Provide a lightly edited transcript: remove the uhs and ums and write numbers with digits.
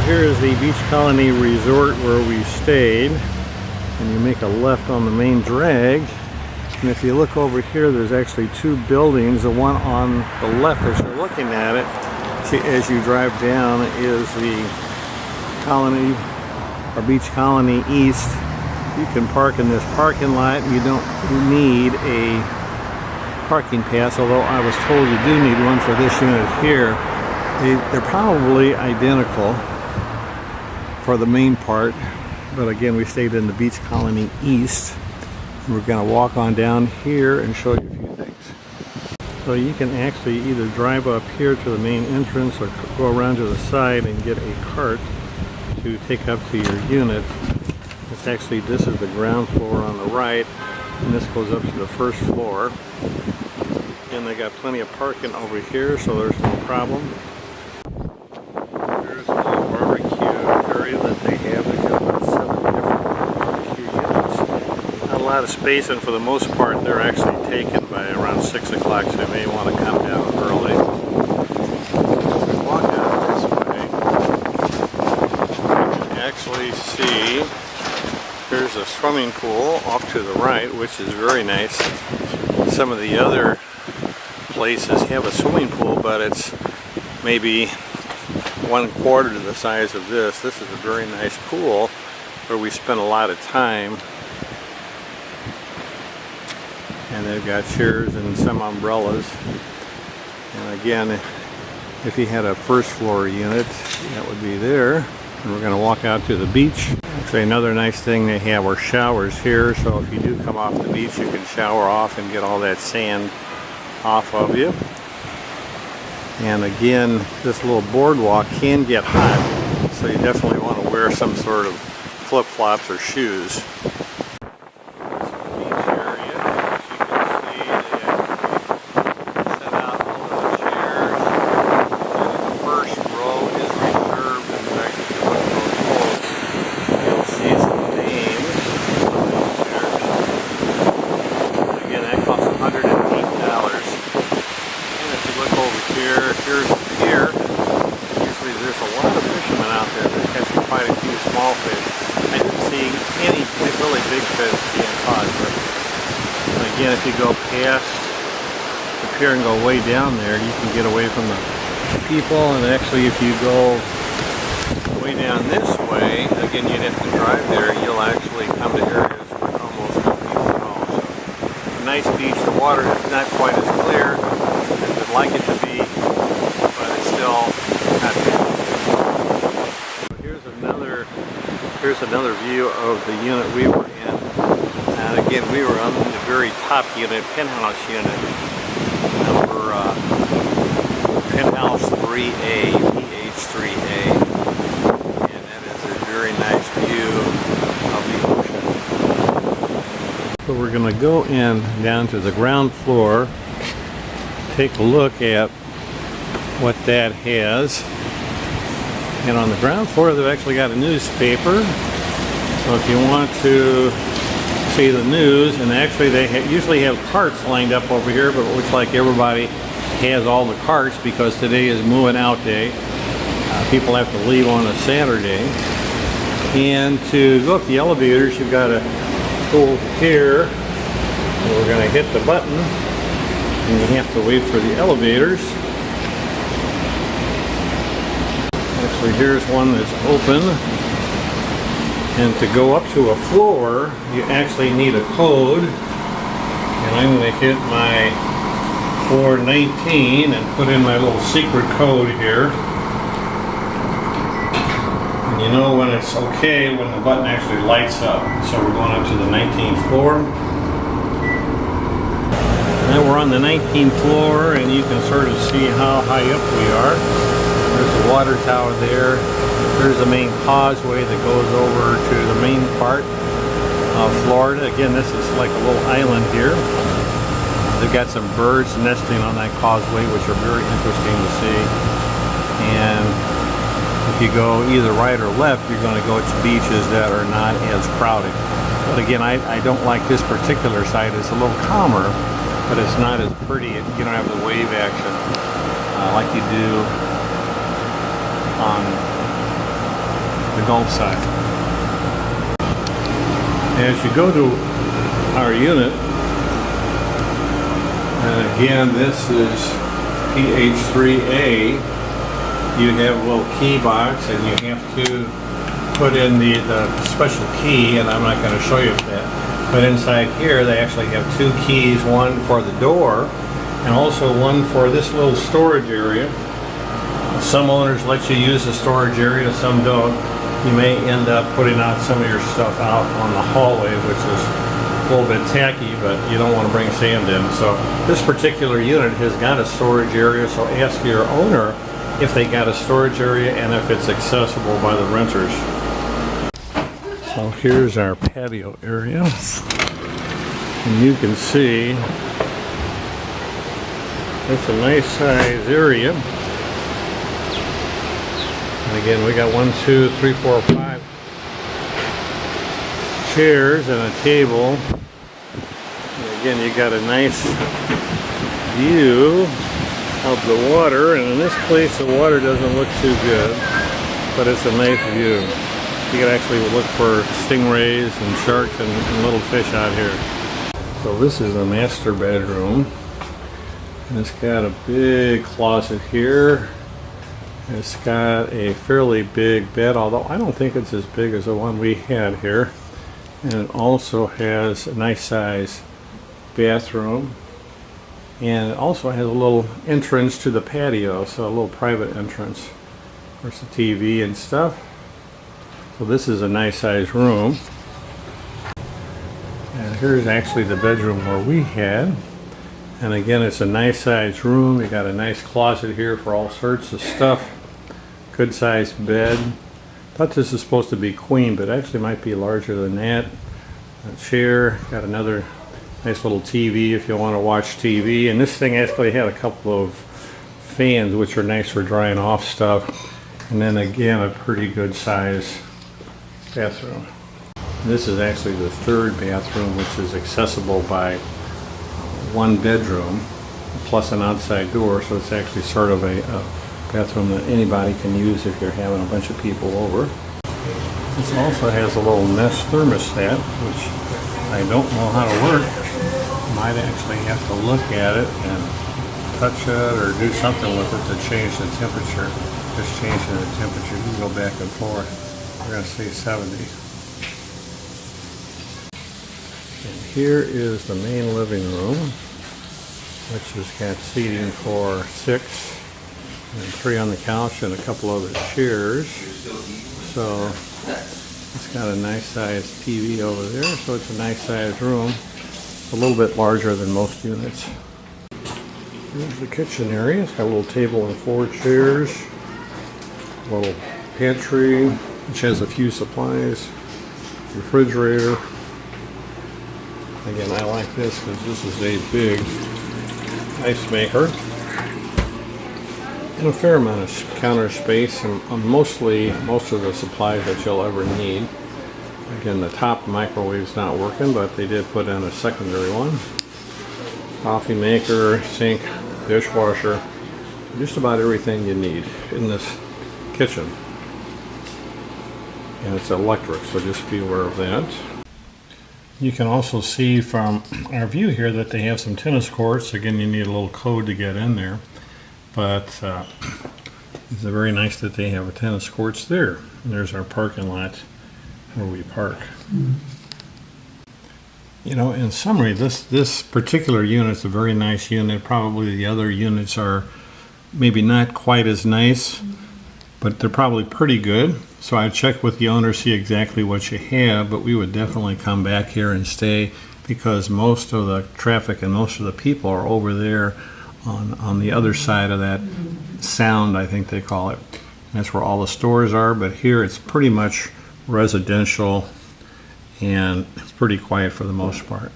here is the Beach Colony Resort where we stayed, and you make a left on the main drag, and if you look over here there's actually two buildings. The one on the left as you're looking at it as you drive down is the Colony or Beach Colony East. You can park in this parking lot. You don't need a parking pass, although I was told you do need one for this unit here. They're probably identical for the main part, but again, we stayed in the Beach Colony East. We're going to walk on down here and show you a few things. So you can actually either drive up here to the main entrance or go around to the side and get a cart to take up to your unit. It's actually, this is the ground floor on the right, and this goes up to the first floor. And they got plenty of parking over here, so there's no problem. There's a little barbecue area that they have. They've got about 7 different barbecue units. Not a lot of space, and for the most part they're actually taken by around 6 o'clock, so you may want to come down early. If we walk out this way, you can actually see there's a swimming pool off to the right, which is very nice. Some of the other places have a swimming pool, but it's maybe 1/4 to the size of this. This is a very nice pool where we spent a lot of time. And they've got chairs and some umbrellas. And again, if you had a first floor unit, that would be there. And we're going to walk out to the beach. Actually, another nice thing they have are showers here, so if you do come off the beach, you can shower off and get all that sand off of you. And again, this little boardwalk can get hot, so you definitely want to wear some sort of flip-flops or shoes. Here's the pier. Usually there's a lot of fishermen out there that catch quite a few small fish. I didn't see any really big fish being caught, but again, if you go past the pier and go way down there, you can get away from the people. And actually, if you go way down this way, again, you'd have to drive there, you'll actually come to areas where almost no people at all. So, a nice beach. The water is not quite as clear as I'd like it to be, but it's still not bad. Here's another view of the unit we were in. And again, we were on the very top unit, penthouse unit, number penthouse 3A, PH3A, and that is a very nice view of the ocean. So we're going to go in down to the ground floor, take a look at what that has. And on the ground floor they've actually got a newspaper, so if you want to see the news, and actually they usually have carts lined up over here, but it looks like everybody has all the carts because today is moving out day. People have to leave on a Saturday. And to go up the elevators, you've got to go over here, and we're going to hit the button, and you have to wait for the elevators. Actually, here's one that's open, and to go up to a floor you actually need a code, and I'm going to hit my floor 19 and put in my little secret code here. And you know when it's okay when the button actually lights up. So we're going up to the 19th floor. Now we're on the 19th floor, and you can sort of see how high up we are. There's the water tower there. There's the main causeway that goes over to the main part of Florida. Again, this is like a little island here. They've got some birds nesting on that causeway, which are very interesting to see. And if you go either right or left, you're going to go to beaches that are not as crowded. But again, I don't like this particular site. It's a little calmer, but it's not as pretty. You don't have the wave action like you do on the Gulf side. As you go to our unit, and again, this is PH3A, you have a little key box and you have to put in the special key, and I'm not going to show you that. But inside here they actually have two keys, one for the door and also one for this little storage area. Some owners let you use the storage area, some don't. You may end up putting out some of your stuff out on the hallway, which is a little bit tacky, but you don't want to bring sand in. So this particular unit has got a storage area, so ask your owner if they got a storage area and if it's accessible by the renters. So here's our patio area, and you can see it's a nice size area. And again, we got 1, 2, 3, 4, 5 chairs and a table. And again, you got a nice view of the water, and in this place the water doesn't look too good, but it's a nice view. You can actually look for stingrays and sharks and little fish out here. So this is a master bedroom, and it's got a big closet here. It's got a fairly big bed, although I don't think it's as big as the one we had here. And it also has a nice size bathroom, and it also has a little entrance to the patio, so a little private entrance. Of course, the TV and stuff. So this is a nice size room. And here's actually the bedroom where we had. And again, it's a nice size room. You got a nice closet here for all sorts of stuff. Good sized bed. Thought this is supposed to be queen, but actually might be larger than that. A chair. Got another nice little TV if you want to watch TV. And this thing actually had a couple of fans, which are nice for drying off stuff. And then again, a pretty good size bathroom. This is actually the third bathroom, which is accessible by one bedroom plus an outside door, so it's actually sort of a bathroom that anybody can use if you're having a bunch of people over. This also has a little Nest thermostat, which I don't know how to work. Might actually have to look at it and touch it or do something with it to change the temperature. Just changing the temperature. You can go back and forth. We're going to say 70. And here is the main living room, which has got seating for 6 and 3 on the couch and a couple other chairs. So it's got a nice sized TV over there, so it's a nice sized room. A little bit larger than most units. Here's the kitchen area. It's got a little table and 4 chairs, a little pantry, which has a few supplies, refrigerator. Again, I like this because this is a big ice maker. And a fair amount of counter space, and most of the supplies that you'll ever need. Again, the top microwave's not working, but they did put in a secondary one. Coffee maker, sink, dishwasher, just about everything you need in this kitchen. And it's electric, so just be aware of that. You can also see from our view here that they have some tennis courts. Again, you need a little code to get in there, but it's very nice that they have a tennis courts there. And there's our parking lot where we park. You know, in summary, this particular unit is a very nice unit. Probably the other units are maybe not quite as nice, but they're probably pretty good. So I'd check with the owner, see exactly what you have, but we would definitely come back here and stay, because most of the traffic and most of the people are over there on the other side of that sound, I think they call it. And that's where all the stores are, but here it's pretty much residential and it's pretty quiet for the most part.